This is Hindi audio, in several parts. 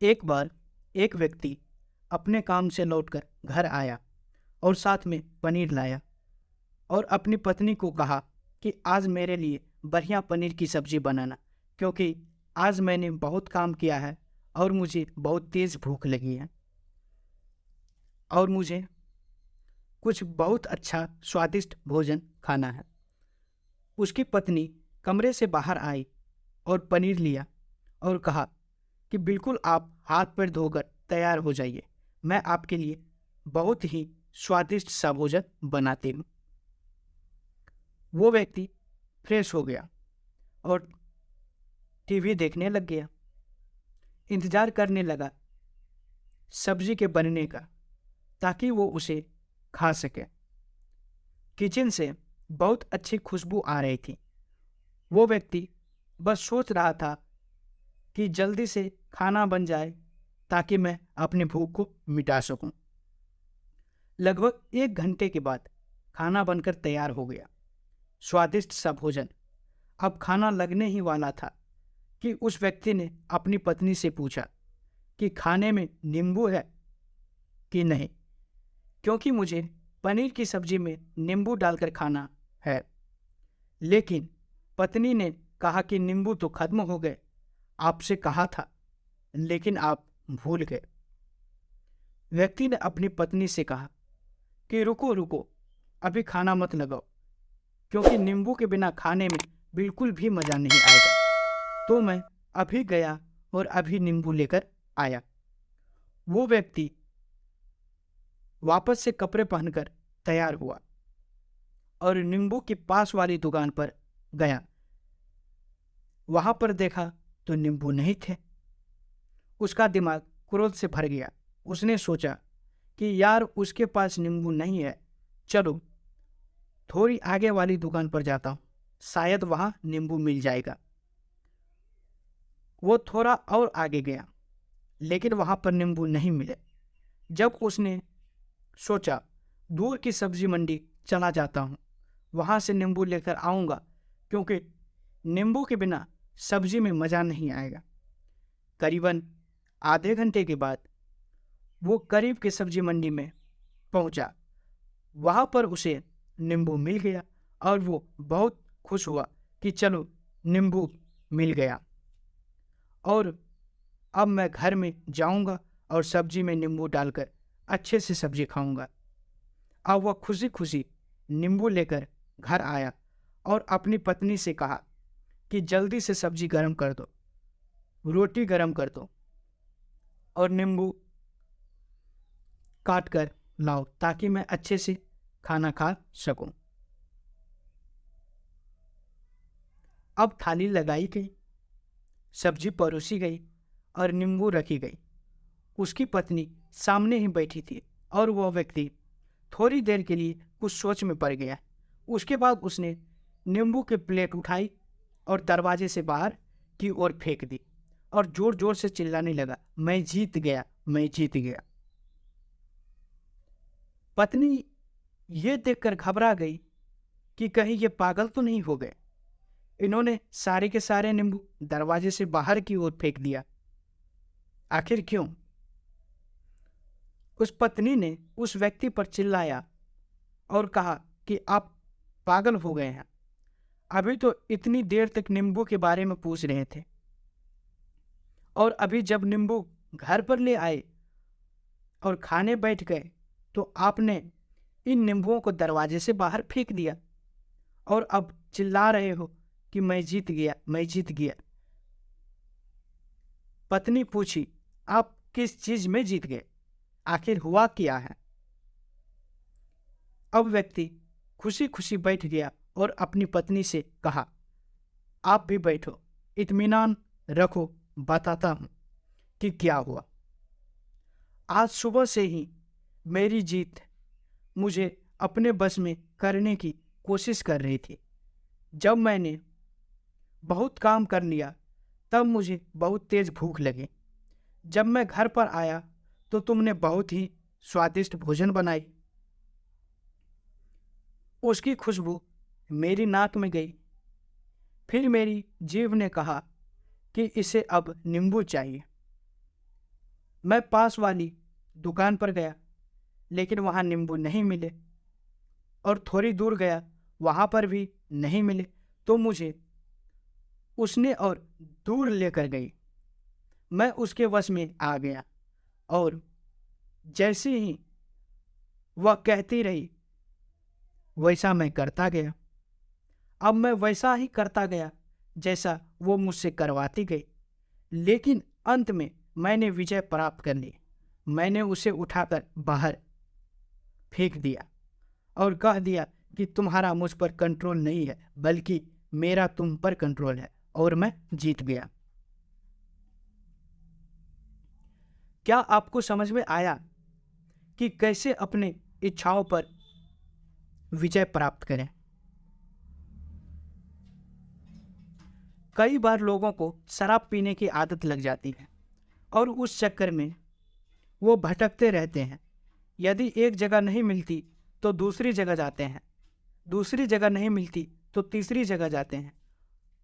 एक बार एक व्यक्ति अपने काम से लौटकर घर आया और साथ में पनीर लाया और अपनी पत्नी को कहा कि आज मेरे लिए बढ़िया पनीर की सब्जी बनाना, क्योंकि आज मैंने बहुत काम किया है और मुझे बहुत तेज भूख लगी है और मुझे कुछ बहुत अच्छा स्वादिष्ट भोजन खाना है। उसकी पत्नी कमरे से बाहर आई और पनीर लिया और कहा कि बिल्कुल आप हाथ पैर धोकर तैयार हो जाइए, मैं आपके लिए बहुत ही स्वादिष्ट सा भोजन बनाती हूँ। वो व्यक्ति फ्रेश हो गया और टीवी देखने लग गया। इंतजार करने लगा सब्जी के बनने का, ताकि वो उसे खा सके। किचन से बहुत अच्छी खुशबू आ रही थी। वो व्यक्ति बस सोच रहा था कि जल्दी से खाना बन जाए ताकि मैं अपनी भूख को मिटा सकूं। लगभग 1 घंटे के बाद खाना बनकर तैयार हो गया। स्वादिष्ट सा भोजन अब खाना लगने ही वाला था कि उस व्यक्ति ने अपनी पत्नी से पूछा कि खाने में नींबू है कि नहीं, क्योंकि मुझे पनीर की सब्जी में नींबू डालकर खाना है। लेकिन पत्नी ने कहा कि नींबू तो खत्म हो गए, आपसे कहा था, लेकिन आप भूल गए। व्यक्ति ने अपनी पत्नी से कहा कि रुको रुको, अभी खाना मत लगाओ, क्योंकि नींबू के बिना खाने में बिल्कुल भी मज़ा नहीं आएगा। तो मैं अभी गया और अभी नींबू लेकर आया। वो व्यक्ति वापस से कपड़े पहनकर तैयार हुआ और नींबू के पास वाली दुकान पर गया। वहां पर देखा तो नींबू नहीं थे। उसका दिमाग क्रोध से भर गया। उसने सोचा कि यार, उसके पास नींबू नहीं है, चलो थोड़ी आगे वाली दुकान पर जाता हूँ, शायद वहां नींबू मिल जाएगा। वो थोड़ा और आगे गया, लेकिन वहां पर नींबू नहीं मिले। जब उसने सोचा दूर की सब्जी मंडी चला जाता हूँ, वहां से नींबू लेकर आऊंगा, क्योंकि नींबू के बिना सब्जी में मज़ा नहीं आएगा। करीबन आधे घंटे के बाद वो करीब की सब्जी मंडी में पहुंचा। वहां पर उसे नींबू मिल गया और वो बहुत खुश हुआ कि चलो नींबू मिल गया और अब मैं घर में जाऊंगा और सब्जी में नींबू डालकर अच्छे से सब्जी खाऊंगा। अब वह खुशी खुशी नींबू लेकर घर आया और अपनी पत्नी से कहा कि जल्दी से सब्जी गर्म कर दो, रोटी गर्म कर दो और नींबू काट कर लाओ, ताकि मैं अच्छे से खाना खा सकूं। अब थाली लगाई गई, सब्जी परोसी गई और नींबू रखी गई। उसकी पत्नी सामने ही बैठी थी और वह व्यक्ति थोड़ी देर के लिए कुछ सोच में पड़ गया। उसके बाद उसने नींबू की प्लेट उठाई और दरवाजे से बाहर की ओर फेंक दी और जोर जोर से चिल्लाने लगा, मैं जीत गया, मैं जीत गया। पत्नी ये देखकर घबरा गई कि कहीं ये पागल तो नहीं हो गए। इन्होंने सारे के सारे नींबू दरवाजे से बाहर की ओर फेंक दिया, आखिर क्यों? उस पत्नी ने उस व्यक्ति पर चिल्लाया और कहा कि आप पागल हो गए हैं, अभी तो इतनी देर तक नींबू के बारे में पूछ रहे थे और अभी जब नींबू घर पर ले आए और खाने बैठ गए तो आपने इन नींबुओं को दरवाजे से बाहर फेंक दिया और अब चिल्ला रहे हो कि मैं जीत गया, मैं जीत गया। पत्नी पूछी, आप किस चीज में जीत गए, आखिर हुआ क्या है? अब व्यक्ति खुशी खुशी बैठ गया और अपनी पत्नी से कहा, आप भी बैठो, इत्मीनान रखो, बताता हूं कि क्या हुआ। आज सुबह से ही मेरी जीत मुझे अपने बस में करने की कोशिश कर रही थी। जब मैंने बहुत काम कर लिया तब मुझे बहुत तेज भूख लगी। जब मैं घर पर आया तो तुमने बहुत ही स्वादिष्ट भोजन बनाई। उसकी खुशबू मेरी नाक में गई। फिर मेरी जीभ ने कहा कि इसे अब नींबू चाहिए। मैं पास वाली दुकान पर गया, लेकिन वहाँ नींबू नहीं मिले, और थोड़ी दूर गया, वहाँ पर भी नहीं मिले। तो मुझे उसने और दूर लेकर गई। मैं उसके वश में आ गया, और जैसे ही वह कहती रही वैसा मैं करता गया। अब मैं वैसा ही करता गया जैसा वो मुझसे करवाती गई, लेकिन अंत में मैंने विजय प्राप्त कर ली। मैंने उसे उठाकर बाहर फेंक दिया और कह दिया कि तुम्हारा मुझ पर कंट्रोल नहीं है, बल्कि मेरा तुम पर कंट्रोल है, और मैं जीत गया। क्या आपको समझ में आया कि कैसे अपने इच्छाओं पर विजय प्राप्त करें? कई बार लोगों को शराब पीने की आदत लग जाती है, और उस चक्कर में वो भटकते रहते हैं। यदि एक जगह नहीं मिलती तो दूसरी जगह जाते हैं, दूसरी जगह नहीं मिलती तो तीसरी जगह जाते हैं।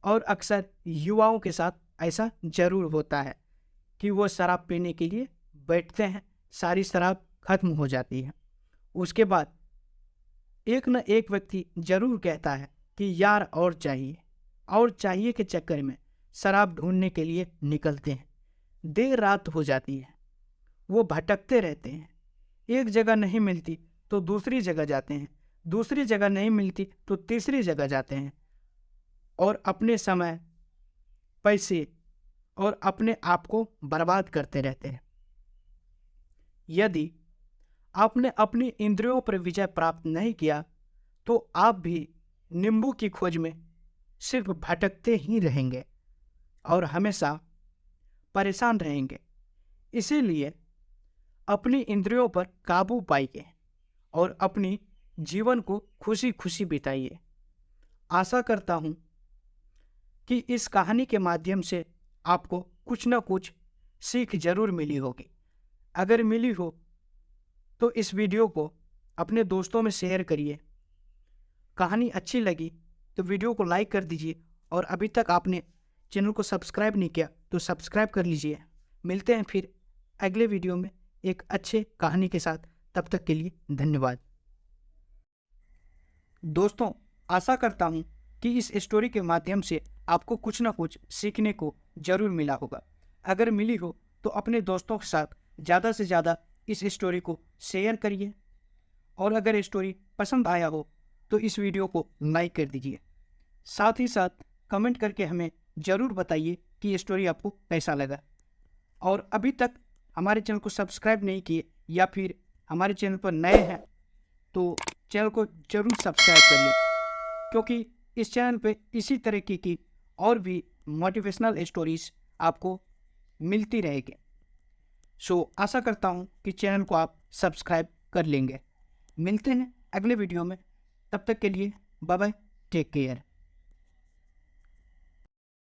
और अक्सर युवाओं के साथ ऐसा जरूर होता है कि वो शराब पीने के लिए बैठते हैं, सारी शराब खत्म हो जाती है। उसके बाद एक न एक व्यक्ति जरूर कहता है कि यार और चाहिए, और चाहिए के चक्कर में शराब ढूंढने के लिए निकलते हैं। देर रात हो जाती है, वो भटकते रहते हैं। एक जगह नहीं मिलती तो दूसरी जगह जाते हैं, दूसरी जगह नहीं मिलती तो तीसरी जगह जाते हैं, और अपने समय, पैसे और अपने आप को बर्बाद करते रहते हैं। यदि आपने अपनी इंद्रियों पर विजय प्राप्त नहीं किया तो आप भी नींबू की खोज में सिर्फ भटकते ही रहेंगे और हमेशा परेशान रहेंगे। इसीलिए अपनी इंद्रियों पर काबू पाइए और अपनी जीवन को खुशी खुशी बिताइए। आशा करता हूँ कि इस कहानी के माध्यम से आपको कुछ न कुछ सीख जरूर मिली होगी। अगर मिली हो तो इस वीडियो को अपने दोस्तों में शेयर करिए। कहानी अच्छी लगी तो वीडियो को लाइक कर दीजिए, और अभी तक आपने चैनल को सब्सक्राइब नहीं किया तो सब्सक्राइब कर लीजिए। मिलते हैं फिर अगले वीडियो में एक अच्छे कहानी के साथ। तब तक के लिए धन्यवाद। दोस्तों, आशा करता हूँ कि इस स्टोरी के माध्यम से आपको कुछ ना कुछ सीखने को जरूर मिला होगा। अगर मिली हो तो अपने दोस्तों के साथ ज़्यादा से ज़्यादा इस स्टोरी को शेयर करिए, और अगर स्टोरी पसंद आया हो तो इस वीडियो को लाइक कर दीजिए। साथ ही साथ कमेंट करके हमें ज़रूर बताइए कि ये स्टोरी आपको कैसा लगा। और अभी तक हमारे चैनल को सब्सक्राइब नहीं किए या फिर हमारे चैनल पर नए हैं तो चैनल को ज़रूर सब्सक्राइब कर लें, क्योंकि इस चैनल पे इसी तरीके की और भी मोटिवेशनल स्टोरीज आपको मिलती रहेगी। आशा करता हूँ कि चैनल को आप सब्सक्राइब कर लेंगे। मिलते हैं अगले वीडियो में, तब तक के लिए बाय बाय, टेक केयर।